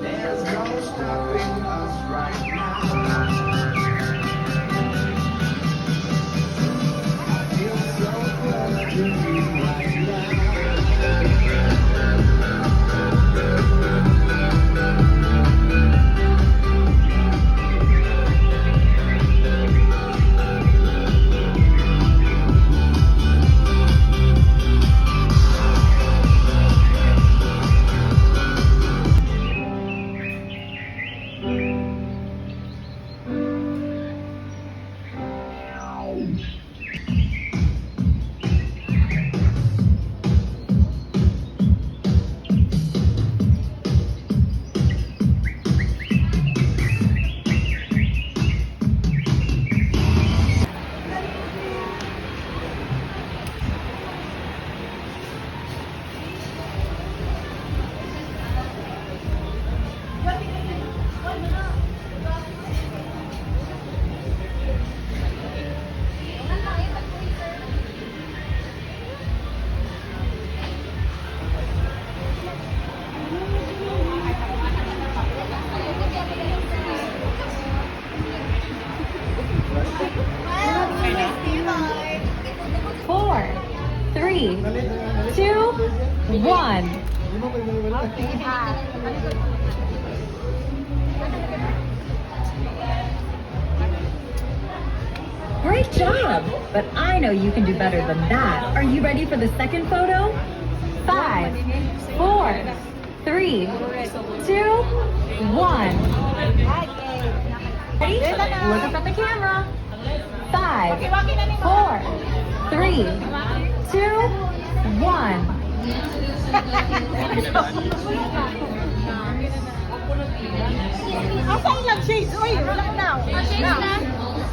There's no stopping us right now. I feel so close to you right now. Four, three, two, one. Great job! But I know you can do better than that. Are you ready for the second photo? 5, 4, 3, 2, 1. Ready? Look up at the camera. 5, 4, 3, 2, 1.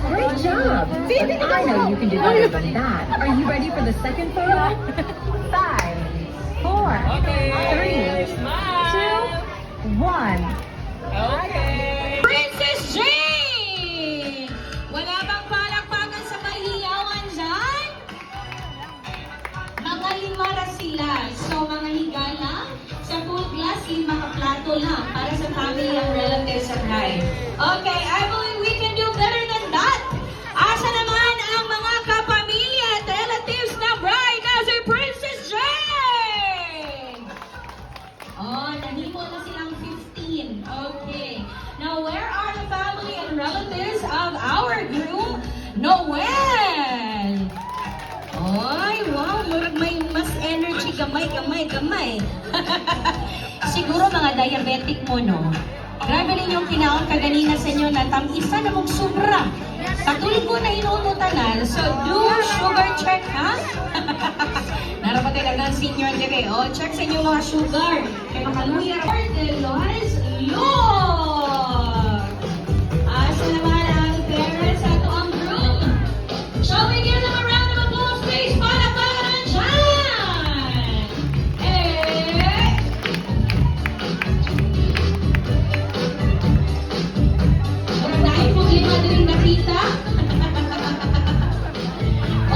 Great job! But I know you can do better than that. Are you ready for the second photo? 5, 4, 3, 2, 1. Princess Jane! Wala bang palakpakan sa mahiyawan dyan? Mga limara sila. So, mga higala, sa full glass, 5 plato lang para sa family and relatives at high. Okay, I believe we can do better than that. Asa naman ang mga kapamilya at relatives na bride na si Princess Jane? Oh, nahimo na silang 15. Okay. Now, where are the family and relatives of our groom, Noel? Ay, wow, murag may mas energy, gamay. Siguro mga diabetic mo, no? Grabe ninyong kinaon kaganina sa inyo na tamisa na mong sobra. Katulad ko na inuunutan so do sugar check, ha? Narapatay lang ng senior TV. O, check sa inyong mga sugar. Kaya makaluya. Lois Lord! Asa naman ang parents at ang groom? Shall we give them a round of applause, please? Palakpakan dyan! Eh! Murag dahil po lima din nakita.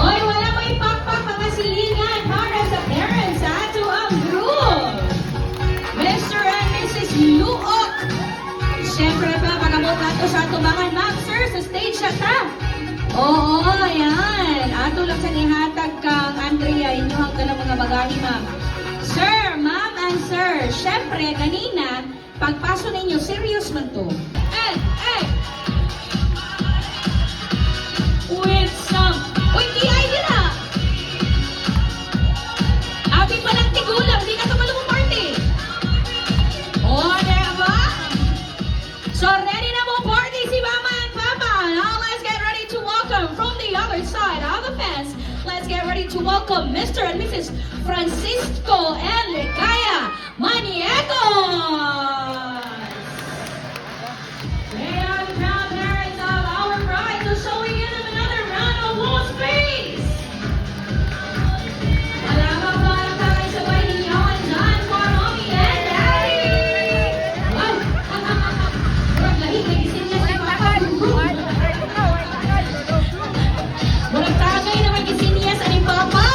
Oy, wala mo ipakpak mga silingan para sa parents ato ang groom. Mr. and Mrs. Luok. Siyempre pa, pagabot nato sa tubangan, ma'am, sir, sa stage na ta. Oo, ayan. Ato lang sa nihatag kang Andrea, inyong ka ng mga bagahe, ma'am. Sir, ma'am, and sir, siyempre, kanina, pagpaso ninyo, serious man to. Eh! With some... Uy, di ay nila! Abi pa ng tigulang, di na ito malumong party. O, diba? So, ready na mo party si Mama and Papa. Now, let's get ready to welcome from the other side of the fence. Let's get ready to welcome Mr. and Mrs. Francisco and Ligaya Maniegos. They are the proud parents of our bride, so shall we give them another round of applause, please? Wala ba para tayo sa Bayniyawan dyan for Mommy and Daddy? Ay! Murag lahig, nagising niya si Papa. Murag tagay na magising niya sa ni Papa.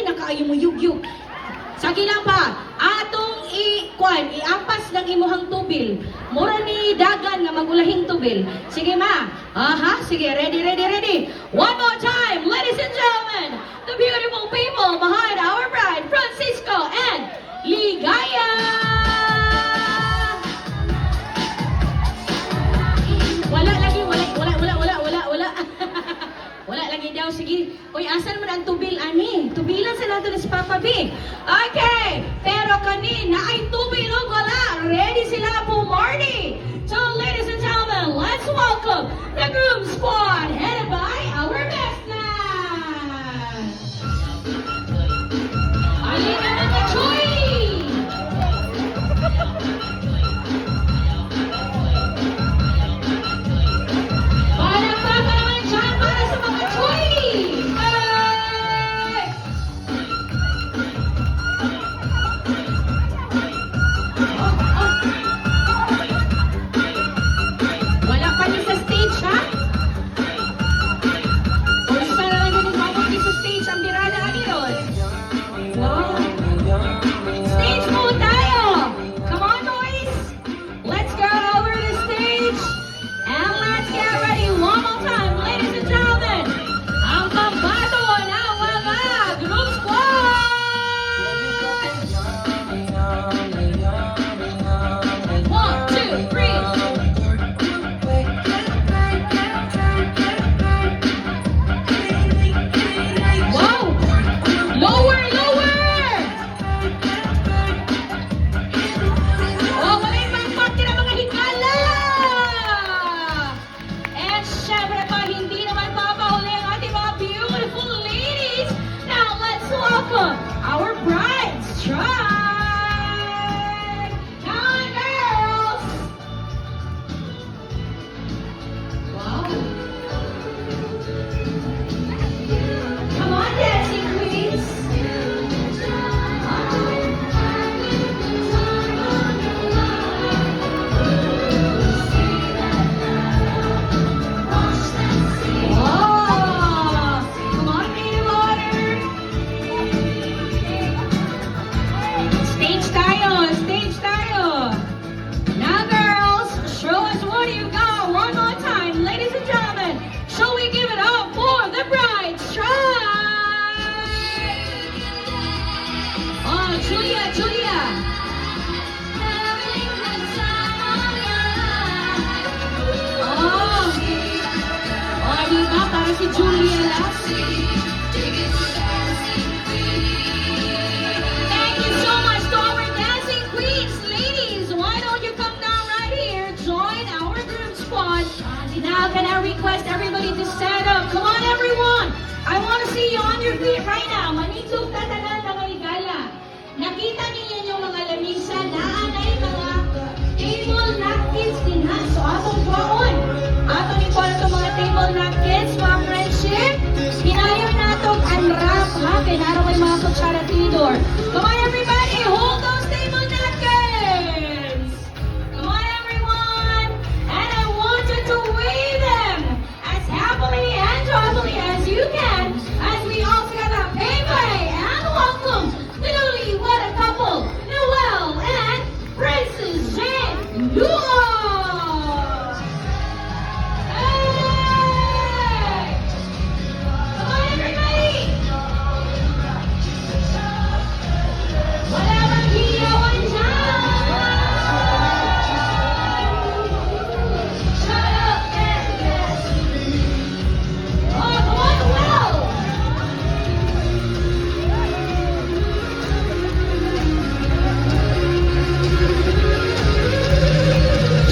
nakaayo mo yugyug. Sige lang pa, atong iampas ng imuhang tubil. Mura ni dagan nga magulahing tubil. Sige ma, aha, sige, ready. One more time, ladies and gentlemen, the beautiful people behind our bride, Francisco and Ligaya! Wala lagi, wala. Wala lagi daw, sige. Uy, asan man ang tubil, ani? Tubilan sa nato ni si Papa B. Okay, pero kanina ay tubil o wala. Ready sila po, Marty. So, ladies and gentlemen, let's welcome the groom squad headed by our best man. Alina mga Choy! Palakpakan naman dyan para sa mga Choy! Hey! Wala pa niyo sa stage, ha? O isa na lang ganun mabuti sa stage ang birada aniron. Wow! Stage move tayo! Come on, boys! Let's go over the stage and let's get ready one more time, ladies and gentlemen! Ang pambato ng mga group squad! 1, 2, 3! Wow! Lower! Oh, wala yung pangpati ng mga higala! And syempre pa, hindi naman papahuli ang ating mga beautiful ladies. Now, let's welcome our brides. Try! Come on, girls! Wow! Come on, dancing queens! Oh! Come on, baby water! Stage tayo! Now, girls, show us what you got one more time. Ladies and gentlemen, shall we give it up for the brides? Try! Oh, Julia! Oh, diba? Para si Julia lang. Thank you so much to our dancing queens. Ladies, why don't you come down right here, join our groom squad. Now, can I request everybody to stand up? Come on, everyone. I want to see you on your feet right now. Manitog tatanan mga igala. Nakita niyo yung mga lamisa na anay mga table napkins din ha. So, atong kwaon. Atong ikuha na mga table napkins, mga friendship. Hinayon na itong unwrap ha. Pinaro may mga kutsara tinidor. Come on, everybody. Hold those table napkins. Come on, everyone. And I want you to wave them as happily and joyfully as you can as we all together pay and welcome the newlywed couple, Noel and Princess Jane Lua. Hey! Come on, everybody! Wala bang hiyawan dyan? Shut up and dance. Oh, come on, Noel!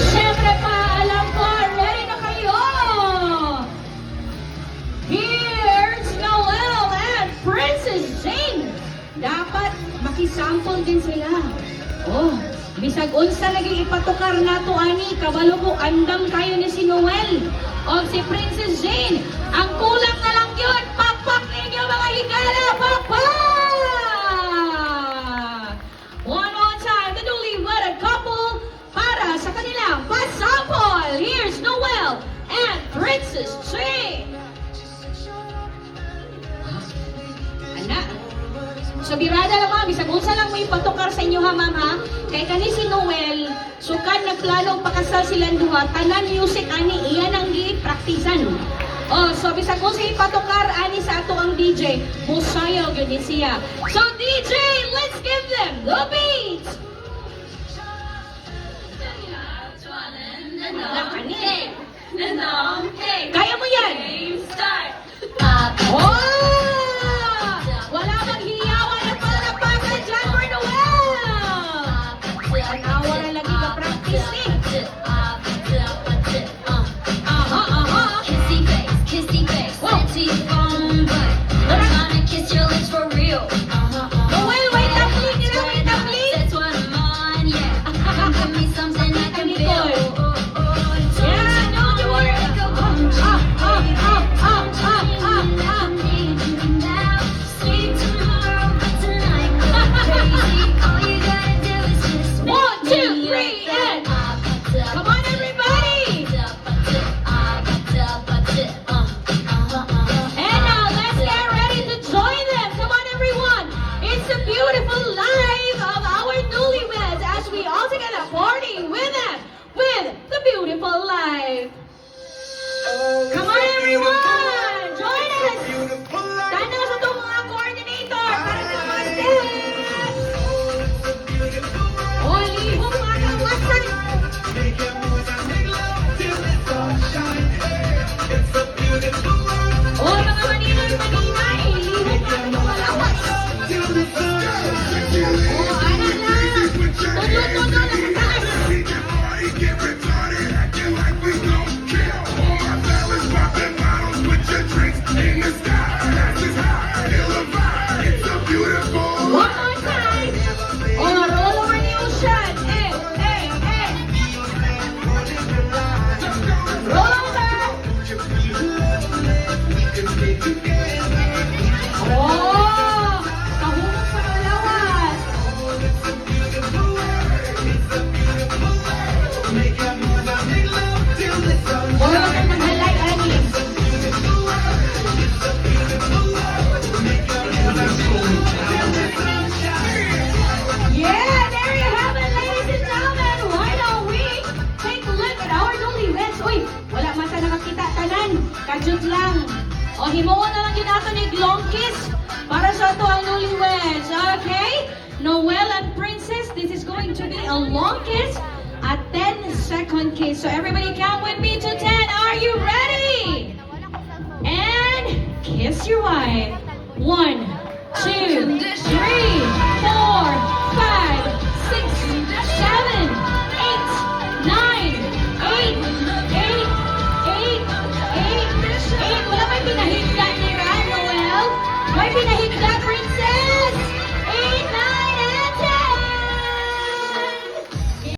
Siyempre pa, alam ko, ready na kayo! Here's Noel and Princess Jane! Dapat makisample din sila. Oh, bisag unsa naging ipatukar nato ani, kabalo ko andam kayo ni si Noel o si Princess Jane. Ang kulang na lang yun, pakpak ninyo mga higala, pakpak! One more time, the newly wedded couple para sa kanilang pasample. Here's Noel and Princess Jane. Anak, So birada lang ma'am, bisag unsa lang mo ipatukar sa inyo ha ma'am ha. Kay kani si Noel, sukan nagplanong pakasal silang duha, tanan music ani iyan ang gi-praktisan. Oh, so bisag unsa ipatukar ani sa ato ang DJ, musayaw gyud ni siya. So DJ, let's give them the beat. Kaya mo yan! Oh! Wala bang hiyawan at palapakan dyan for Noel! Tanawa na lagi ka practice eh! Aha, aha! Noel, wait up, please! Nila, wait up, please! Yeah, no, you were... One, two, three, and... Come on, everybody! And now, let's get ready to join them! Come on, everyone! It's a beautiful life of our newlyweds as we all together party with them, with the beautiful life! Come on, everyone! Join us! Beautiful life. Tanda sa itong mga coordinator para sa mga steps! O, lihong mga kawasan! Make your moves and make love till the sun shines. It's a beautiful world. O, mga maninay-maninay! Lihong mga kawalawas! Till the sun shines. O, anak lang! Tulo-tulo na sa taas! We can party, get retarded, acting like we don't care. All my fellas popping bottles, put your drinks in the sky. That's just high, feel the vibe. It's a beautiful One more time! O, roll over the ocean! Eh, eh, eh! Roll over! Oh! Kahulog sa kalawas! Make your moves and make love till the sun O, mga naghalay, ani! Yeah, there you have it, ladies and gentlemen. Why don't we take a look at our newlyweds? Uy, wala man sa nakakita tanan. Kajut lang. O, himuon na lang yun nato ni long kiss para sa ato ang newlyweds. Okay? Noel and Princess, this is going to be a long kiss, a 10-second kiss. So everybody count with me to 10. Are you ready? And kiss your wife. 1, 2,